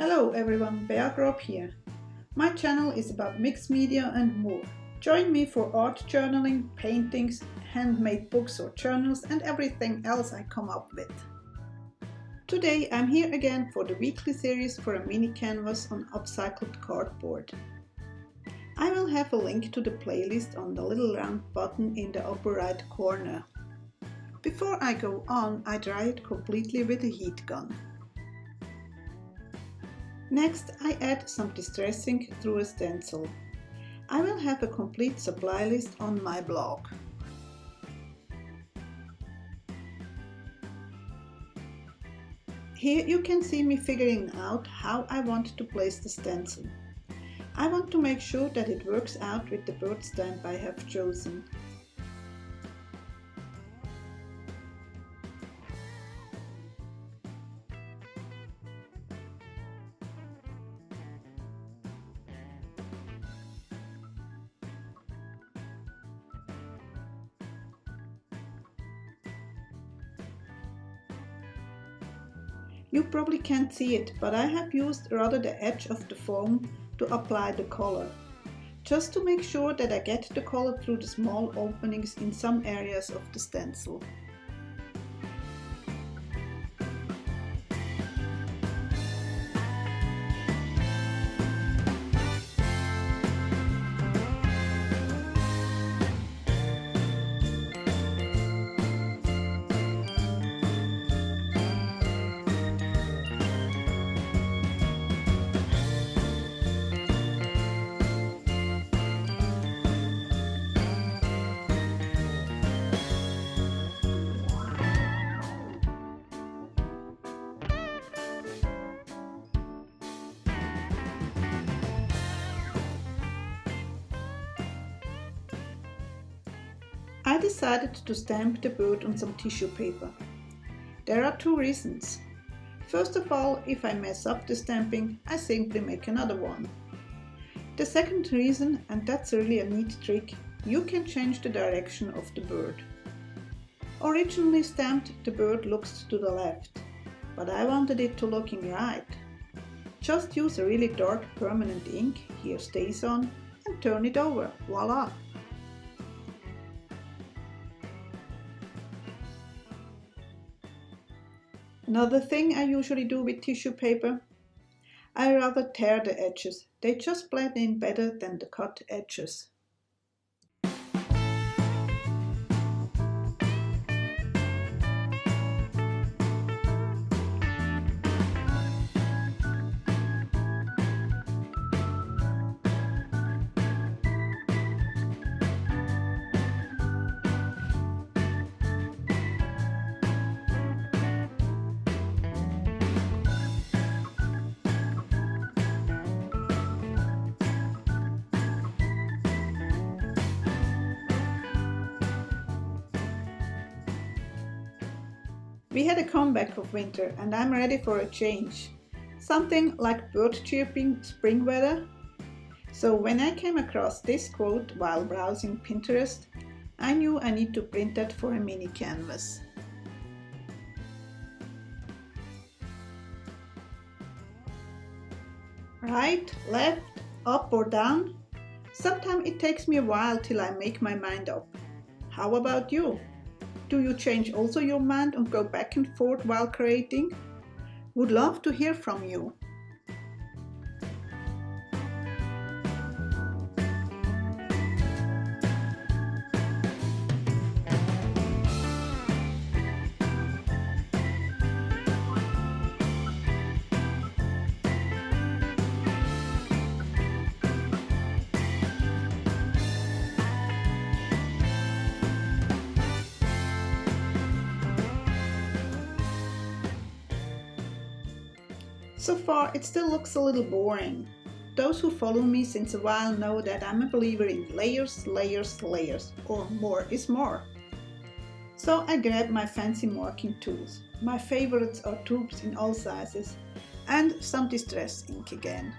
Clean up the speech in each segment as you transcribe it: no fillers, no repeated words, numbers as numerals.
Hello everyone, Bea Grob here. My channel is about mixed media and more. Join me for art journaling, paintings, handmade books or journals and everything else I come up with. Today I'm here again for the weekly series for a mini canvas on upcycled cardboard. I will have a link to the playlist on the little round button in the upper right corner. Before I go on, I dry it completely with a heat gun. Next, I add some distress ink through a stencil. I will have a complete supply list on my blog. Here you can see me figuring out how I want to place the stencil. I want to make sure that it works out with the bird stamp I have chosen. You probably can't see it, but I have used rather the edge of the foam to apply the color, just to make sure that I get the color through the small openings in some areas of the stencil. I decided to stamp the bird on some tissue paper. There are two reasons. First of all, if I mess up the stamping, I simply make another one. The second reason, and that's really a neat trick, you can change the direction of the bird. Originally stamped, the bird looks to the left, but I wanted it to looking right. Just use a really dark permanent ink, here StazOn, and turn it over, voila! Another thing I usually do with tissue paper, I rather tear the edges. They just blend in better than the cut edges. We had a comeback of winter and I'm ready for a change. Something like bird chirping spring weather. So when I came across this quote while browsing Pinterest, I knew I need to print that for a mini canvas. Right, left, up or down? Sometimes it takes me a while till I make my mind up. How about you? Do you change also your mind and go back and forth while creating? Would love to hear from you. So far it still looks a little boring. Those who follow me since a while know that I'm a believer in layers, layers, layers, or more is more. So I grabbed my fancy marking tools. My favorites are tubes in all sizes and some distress ink again.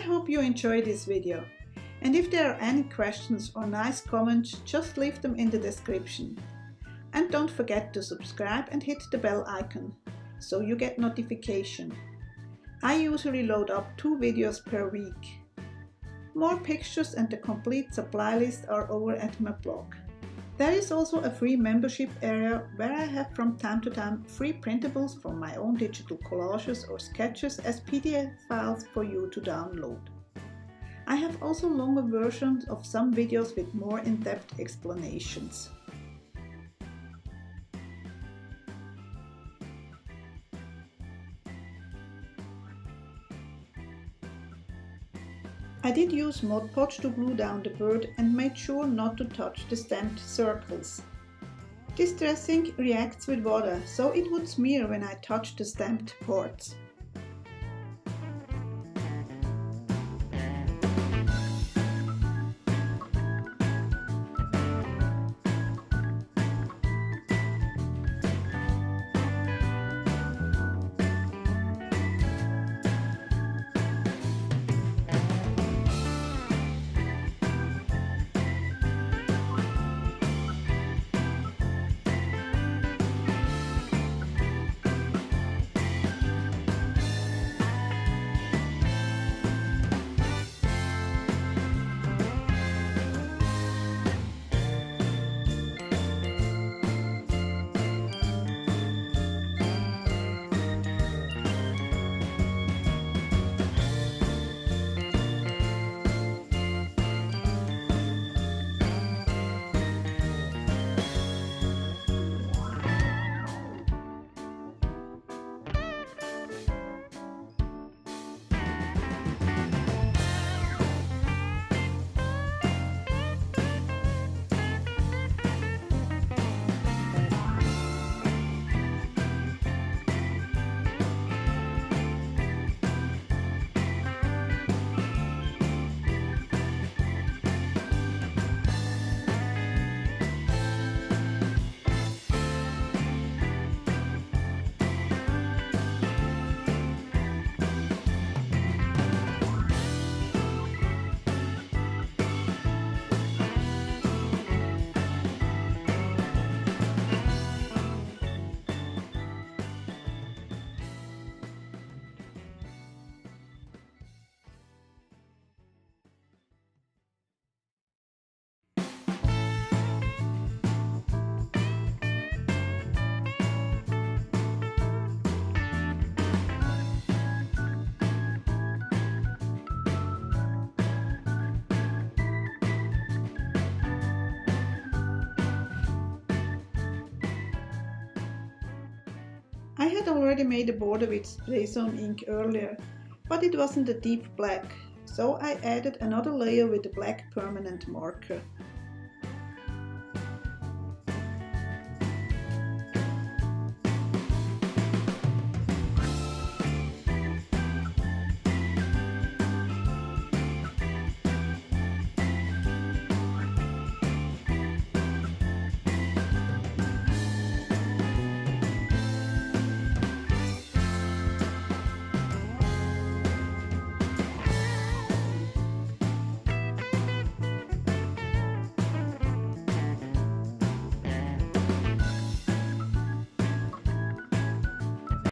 hope you enjoyed this video, and if there are any questions or nice comments, just leave them in the description. And don't forget to subscribe and hit the bell icon, so you get notification. I usually load up 2 videos per week. More pictures and the complete supply list are over at my blog. There is also a free membership area where I have from time to time free printables from my own digital collages or sketches as PDF files for you to download. I have also longer versions of some videos with more in-depth explanations. I did use Mod Podge to glue down the bird and made sure not to touch the stamped circles. This dressing reacts with water, so it would smear when I touch the stamped parts. I had already made a border with SprayZone ink earlier, but it wasn't a deep black, so I added another layer with a black permanent marker.